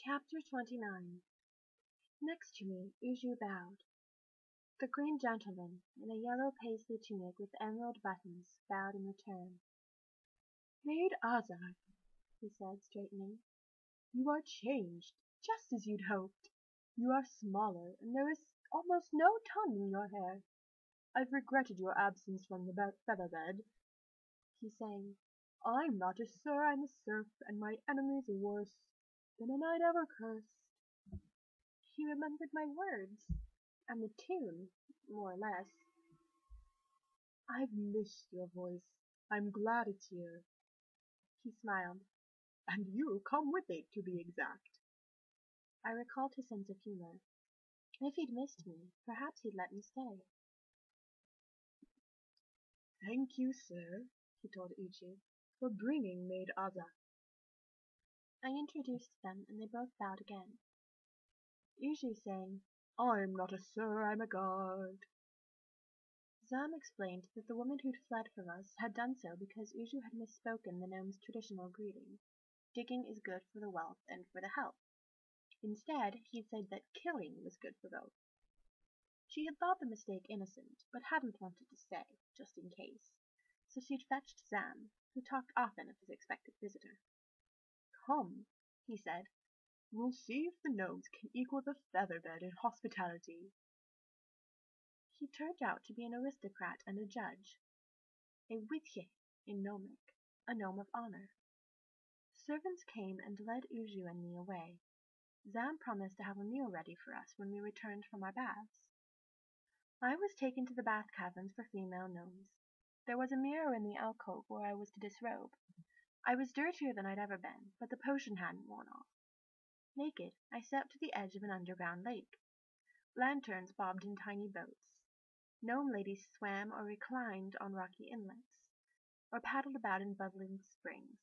Chapter 29. Next to me, Uju bowed. The green gentleman, in a yellow paisley tunic with emerald buttons, bowed in return. "Maid Azai," he said, straightening, "you are changed, just as you'd hoped. You are smaller, and there is almost no tongue in your hair. I've regretted your absence from the feather bed." He sang, "I'm not a sir, I'm a serf, and my enemies are worse than a night ever cursed." He remembered my words, and the tune, more or less. "I've missed your voice. I'm glad it's here." He smiled. "And you come with it, to be exact." I recalled his sense of humor. If he'd missed me, perhaps he'd let me stay. "Thank you, sir," he told Uju, "for bringing Maid Aza." I introduced them, and they both bowed again. Uju sang, "I'm not a sir, I'm a guard." Zam explained that the woman who'd fled from us had done so because Uju had misspoken the gnome's traditional greeting. Digging is good for the wealth and for the health. Instead, he'd said that killing was good for both. She had thought the mistake innocent, but hadn't wanted to stay, just in case, so she'd fetched Zam, who talked often of his expected visitor. "Come," he said, "we'll see if the gnomes can equal the feather bed in hospitality." He turned out to be an aristocrat and a judge, a witye in gnomic, a gnome of honor. Servants came and led Uju and me away. Zam promised to have a meal ready for us when we returned from our baths. I was taken to the bath caverns for female gnomes. There was a mirror in the alcove where I was to disrobe. I was dirtier than I'd ever been, but the potion hadn't worn off. Naked, I stepped to the edge of an underground lake. Lanterns bobbed in tiny boats. Gnome ladies swam or reclined on rocky inlets, or paddled about in bubbling springs.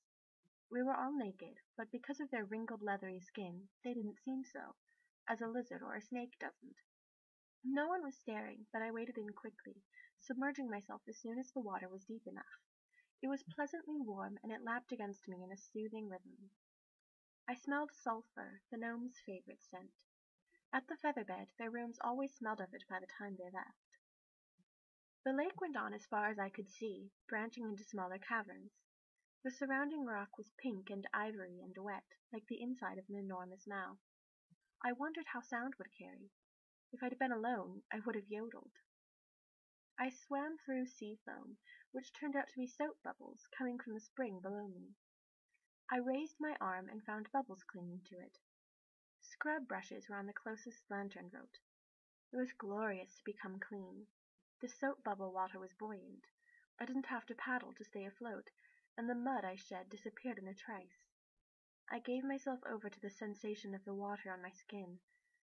We were all naked, but because of their wrinkled leathery skin, they didn't seem so, as a lizard or a snake doesn't. No one was staring, but I waded in quickly, submerging myself as soon as the water was deep enough. It was pleasantly warm, and it lapped against me in a soothing rhythm. I smelled sulphur, the gnome's favorite scent. At the featherbed, their rooms always smelled of it by the time they left. The lake went on as far as I could see, branching into smaller caverns. The surrounding rock was pink and ivory and wet, like the inside of an enormous mouth. I wondered how sound would carry. If I'd been alone, I would have yodeled. I swam through sea foam, which turned out to be soap bubbles coming from the spring below me. I raised my arm and found bubbles clinging to it. Scrub brushes were on the closest lantern rope. It was glorious to become clean. The soap bubble water was buoyant. I didn't have to paddle to stay afloat, and the mud I shed disappeared in a trice. I gave myself over to the sensation of the water on my skin,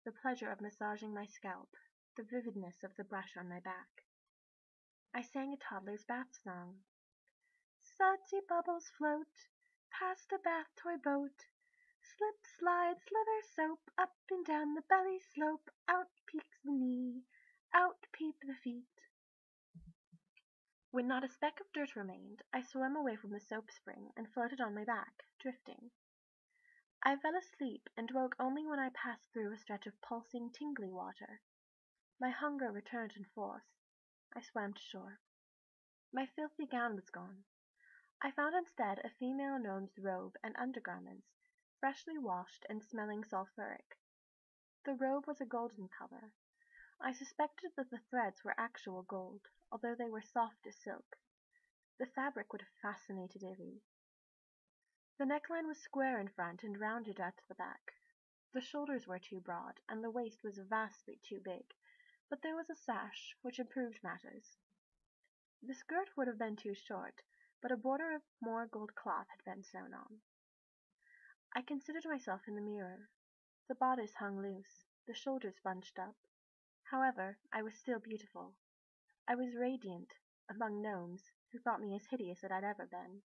the pleasure of massaging my scalp, the vividness of the brush on my back. I sang a toddler's bath song. Sudsy bubbles float past a bath toy boat. Slip, slide, slither, soap, up and down the belly slope. Out peeks the knee, out peep the feet. When not a speck of dirt remained, I swam away from the soap spring and floated on my back, drifting. I fell asleep and woke only when I passed through a stretch of pulsing, tingly water. My hunger returned in force. I swam to shore. My filthy gown was gone. I found instead a female gnome's robe and undergarments, freshly washed and smelling sulphuric. The robe was a golden color. I suspected that the threads were actual gold, although they were soft as silk. The fabric would have fascinated Ivy. The neckline was square in front and rounded at the back. The shoulders were too broad, and the waist was vastly too big, but there was a sash, which improved matters. The skirt would have been too short, but a border of more gold cloth had been sewn on. I considered myself in the mirror. The bodice hung loose, the shoulders bunched up. However, I was still beautiful. I was radiant, among gnomes, who thought me as hideous as I'd ever been.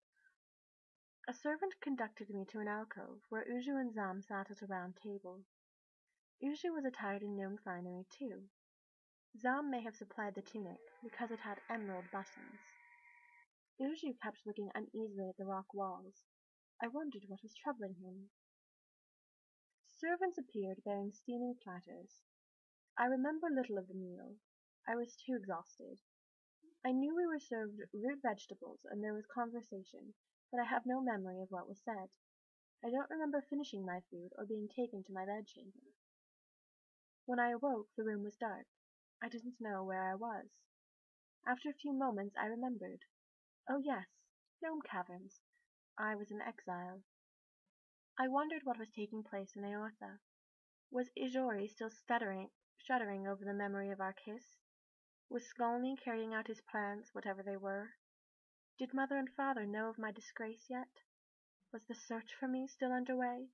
A servant conducted me to an alcove, where Uju and Zam sat at a round table. Uju was attired in gnome finery too. Zam may have supplied the tunic, because it had emerald buttons. Uju kept looking uneasily at the rock walls. I wondered what was troubling him. Servants appeared bearing steaming platters. I remember little of the meal. I was too exhausted. I knew we were served root vegetables and there was conversation, but I have no memory of what was said. I don't remember finishing my food or being taken to my bedchamber. When I awoke, the room was dark. I didn't know where I was. After a few moments, I remembered. Oh yes, gnome caverns. I was in exile. I wondered what was taking place in Aortha. Was Ijori still shuddering over the memory of our kiss? Was Skolny carrying out his plans, whatever they were? Did Mother and Father know of my disgrace yet? Was the search for me still underway?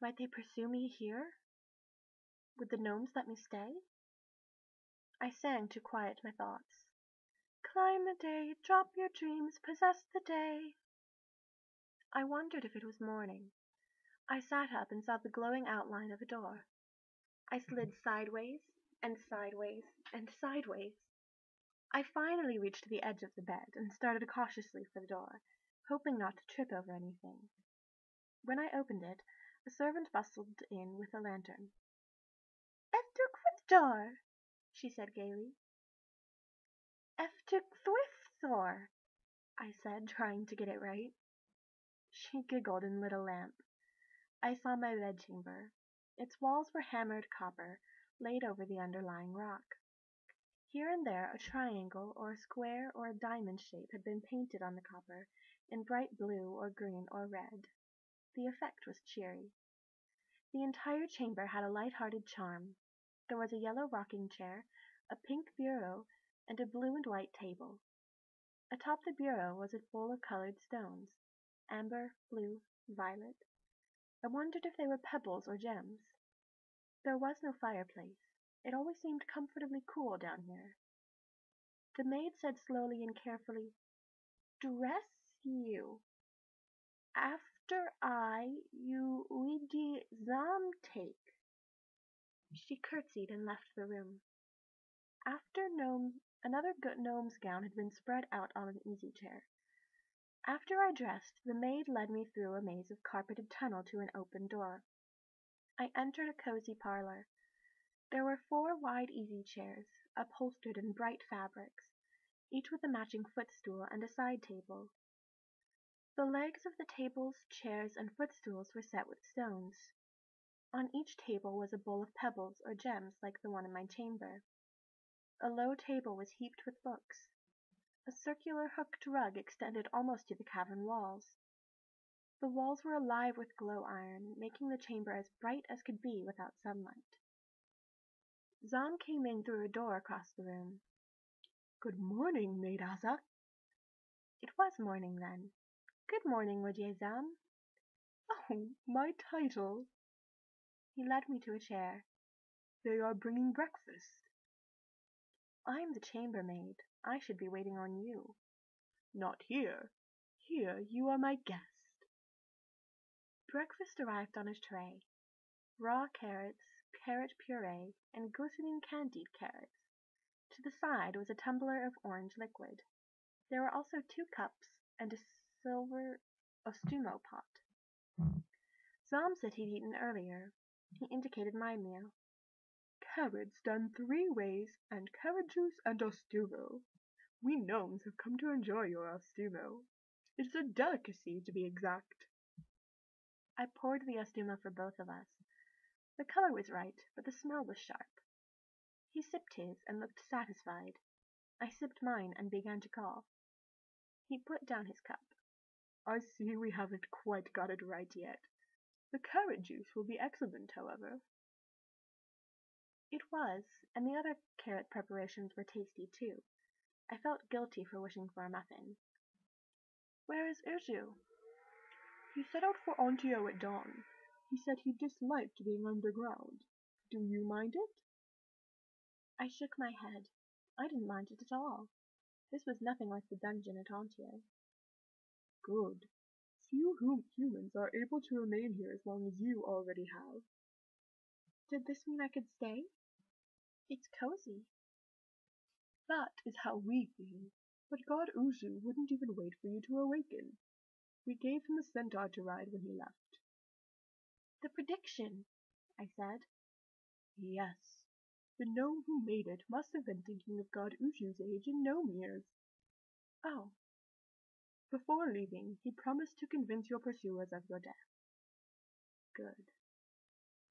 Might they pursue me here? Would the gnomes let me stay? I sang to quiet my thoughts. Climb the day, drop your dreams, possess the day. I wondered if it was morning. I sat up and saw the glowing outline of a door. I slid sideways and sideways and sideways. I finally reached the edge of the bed and started cautiously for the door, hoping not to trip over anything. When I opened it, a servant bustled in with a lantern. "Efter Quithjar," she said gaily. "Efter Thwifthor," I said, trying to get it right. She giggled and lit a lamp. I saw my bedchamber. Its walls were hammered copper, laid over the underlying rock. Here and there a triangle or a square or a diamond shape had been painted on the copper in bright blue or green or red. The effect was cheery. The entire chamber had a light-hearted charm. There was a yellow rocking chair, a pink bureau, and a blue and white table. Atop the bureau was a bowl of colored stones, amber, blue, violet. I wondered if they were pebbles or gems. There was no fireplace. It always seemed comfortably cool down here. The maid said slowly and carefully, "Dress you. After you widi zam take." She curtsied and left the room. Another gnome's gown had been spread out on an easy chair. After I dressed, the maid led me through a maze of carpeted tunnel to an open door. I entered a cozy parlor. There were 4 wide easy chairs, upholstered in bright fabrics, each with a matching footstool and a side table. The legs of the tables, chairs, and footstools were set with stones. On each table was a bowl of pebbles or gems like the one in my chamber. A low table was heaped with books. A circular hooked rug extended almost to the cavern walls. The walls were alive with glow iron, making the chamber as bright as could be without sunlight. Zam came in through a door across the room. "Good morning, Maid Azak." It was morning then. "Good morning, Wajie Zam." "Oh, my title." He led me to a chair. "They are bringing breakfast." "I'm the chambermaid. I should be waiting on you." "Not here. Here you are my guest." Breakfast arrived on a tray. Raw carrots, carrot puree, and glistening candied carrots. To the side was a tumbler of orange liquid. There were also 2 cups and a silver ostumo pot. Zam said he'd eaten earlier. He indicated my meal. "Carrots done 3 ways, and carrot juice and ostumo. We gnomes have come to enjoy your ostumo. It's a delicacy, to be exact." I poured the ostumo for both of us. The color was right, but the smell was sharp. He sipped his and looked satisfied. I sipped mine and began to cough. He put down his cup. "I see we haven't quite got it right yet. The carrot juice will be excellent, however." It was, and the other carrot preparations were tasty too. I felt guilty for wishing for a muffin. "Where is Urju?" "He set out for Antio at dawn. He said he disliked being underground. Do you mind it?" I shook my head. I didn't mind it at all. This was nothing like the dungeon at Antio. "Good. Few humans are able to remain here as long as you already have." Did this mean I could stay? It's cozy. "That is how we feel. But God Uzu wouldn't even wait for you to awaken. We gave him a centaur to ride when he left." The prediction! I said. Yes. The gnome who made it must have been thinking of God Ushu's age in gnome years. Oh. Before leaving, he promised to convince your pursuers of your death. Good.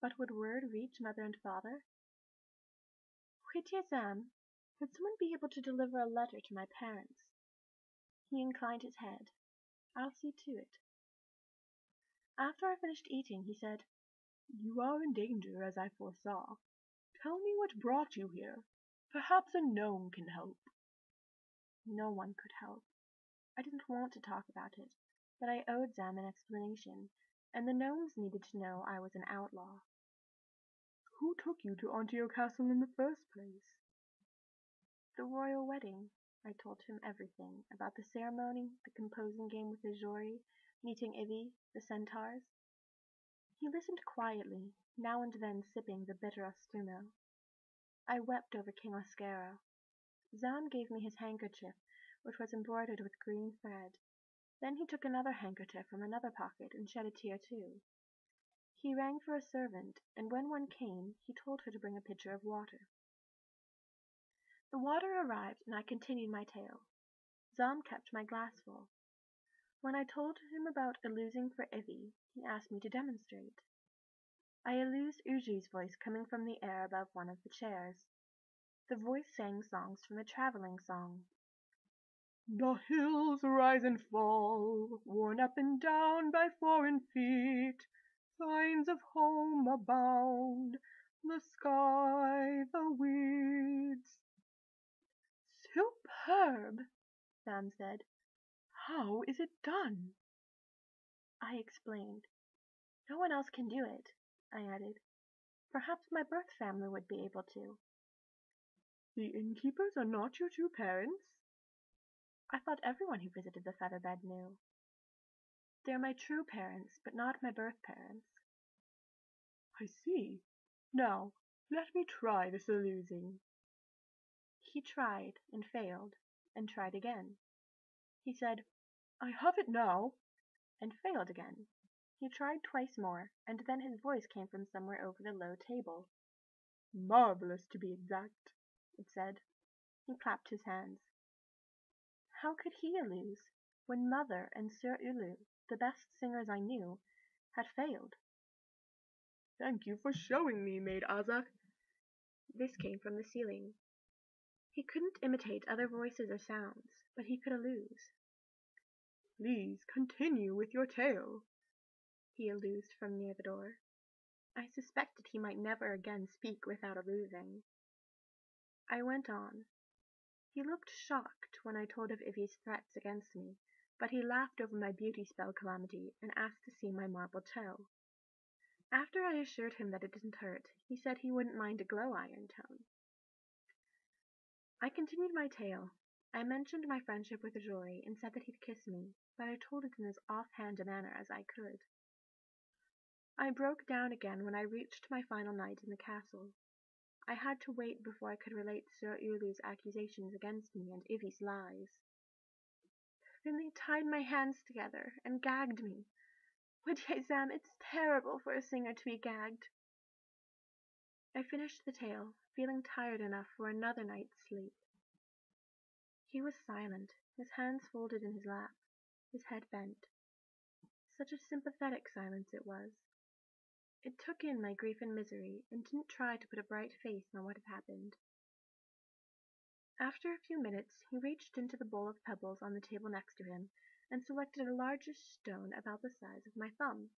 But would word reach Mother and Father? Sam, would someone be able to deliver a letter to my parents? He inclined his head. I'll see to it. After I finished eating, he said, You are in danger, as I foresaw. Tell me what brought you here. Perhaps a gnome can help. No one could help. I didn't want to talk about it, but I owed Zam an explanation, and the gnomes needed to know I was an outlaw. Who took you to Antio Castle in the first place? The royal wedding. I told him everything, about the ceremony, the composing game with the Jori, meeting Ivy, the centaurs. He listened quietly, now and then sipping the bitter ostuno. I wept over King Oscaro. Zam gave me his handkerchief, which was embroidered with green thread. Then he took another handkerchief from another pocket and shed a tear too. He rang for a servant, and when one came, he told her to bring a pitcher of water. The water arrived, and I continued my tale. Zam kept my glass full. When I told him about illusing for Ivy, he asked me to demonstrate. I illused Uju's voice coming from the air above one of the chairs. The voice sang songs from a traveling song. The hills rise and fall, worn up and down by foreign feet. Signs of home abound, the sky, the weeds. Superb, Sam said. How is it done? I explained. No one else can do it, I added. Perhaps my birth family would be able to. The innkeepers are not your true parents? I thought everyone who visited the featherbed knew. They're my true parents, but not my birth parents. I see. Now, let me try this illusing. He tried and failed, and tried again. He said, I have it now, and failed again. He tried twice more, and then his voice came from somewhere over the low table. Marvelous, to be exact, it said. He clapped his hands. How could he illuse, when Mother and Sir Ulu, the best singers I knew, had failed? Thank you for showing me, Maid Azak. This came from the ceiling. He couldn't imitate other voices or sounds, but he could illuse. Please continue with your tale, he illused from near the door. I suspected he might never again speak without illusing. I went on. He looked shocked when I told of Ivy's threats against me, but he laughed over my beauty spell calamity and asked to see my marble toe. After I assured him that it didn't hurt, he said he wouldn't mind a glow iron tone. I continued my tale. I mentioned my friendship with Jori and said that he'd kiss me, but I told it in as offhand a manner as I could. I broke down again when I reached my final night in the castle. I had to wait before I could relate Sir Ulu's accusations against me and Ivy's lies. Then they tied my hands together and gagged me. Sam, it's terrible for a singer to be gagged. I finished the tale, feeling tired enough for another night's sleep. He was silent, his hands folded in his lap, his head bent. Such a sympathetic silence it was. It took in my grief and misery, and didn't try to put a bright face on what had happened. After a few minutes, he reached into the bowl of pebbles on the table next to him, and selected a largish stone about the size of my thumb.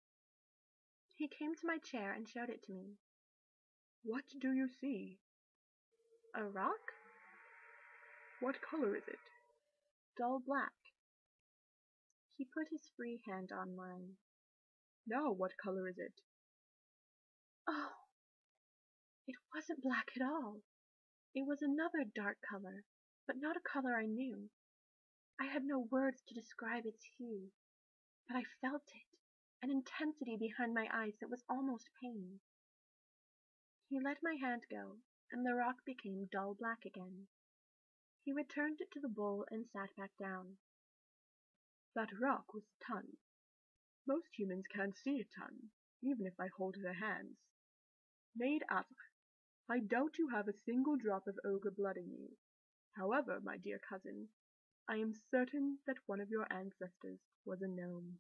He came to my chair and showed it to me. What do you see? A rock? What color is it? Dull black. He put his free hand on mine. Now what color is it? Oh, it wasn't black at all. It was another dark color, but not a color I knew. I had no words to describe its hue, but I felt it, an intensity behind my eyes that was almost pain. He let my hand go, and the rock became dull black again. He returned it to the bowl and sat back down. That rock was a ton. Most humans can't see a ton, even if I hold their hands. Maid Asa, I doubt you have a single drop of ogre blood in you. However, my dear cousin, I am certain that one of your ancestors was a gnome.